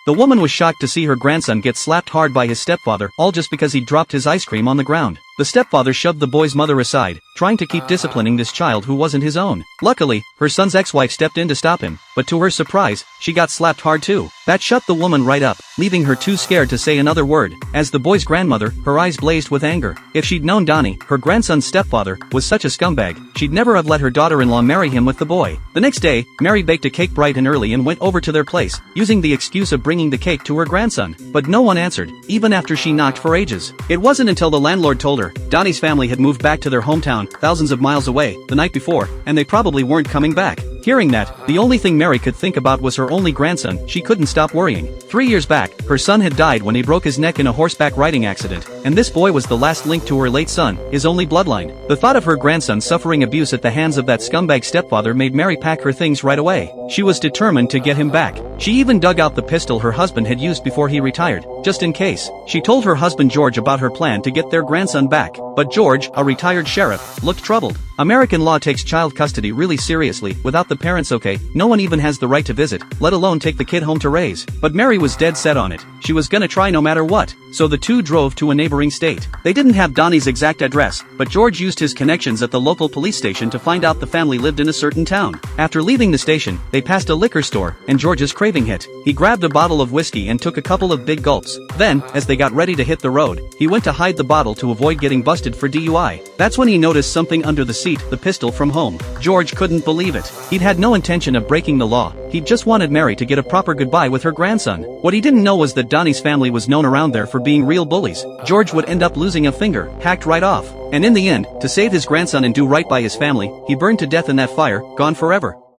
The woman was shocked to see her grandson get slapped hard by his stepfather, all just because he dropped his ice cream on the ground. The stepfather shoved the boy's mother aside, trying to keep disciplining this child who wasn't his own. Luckily, her son's ex-wife stepped in to stop him, but to her surprise, she got slapped hard too. That shut the woman right up, leaving her too scared to say another word. As the boy's grandmother, her eyes blazed with anger. If she'd known Donnie, her grandson's stepfather, was such a scumbag, she'd never have let her daughter-in-law marry him with the boy. The next day, Mary baked a cake bright and early and went over to their place, using the excuse of bringing the cake to her grandson. But no one answered, even after she knocked for ages. It wasn't until the landlord told her Donnie's family had moved back to their hometown, thousands of miles away, the night before, and they probably weren't coming back. Hearing that, the only thing Mary could think about was her only grandson. She couldn't stop worrying. 3 years back, her son had died when he broke his neck in a horseback riding accident, and this boy was the last link to her late son, his only bloodline. The thought of her grandson suffering abuse at the hands of that scumbag stepfather made Mary pack her things right away. She was determined to get him back. She even dug out the pistol her husband had used before he retired, just in case. She told her husband George about her plan to get their grandson back, but George, a retired sheriff, looked troubled. American law takes child custody really seriously. Without the parents okay, no one even has the right to visit, let alone take the kid home to raise. But Mary was dead set on it. She was gonna try no matter what. So the two drove to a neighboring state. They didn't have Donnie's exact address, but George used his connections at the local police station to find out the family lived in a certain town. After leaving the station, they passed a liquor store, and George's craving hit. He grabbed a bottle of whiskey and took a couple of big gulps. Then, as they got ready to hit the road, he went to hide the bottle to avoid getting busted for DUI. That's when he noticed something under the seat, the pistol from home. George couldn't believe it. He'd had no intention of breaking the law. He just wanted Mary to get a proper goodbye with her grandson. What he didn't know was that Donnie's family was known around there for being real bullies. George would end up losing a finger, hacked right off. And in the end, to save his grandson and do right by his family, he burned to death in that fire, gone forever.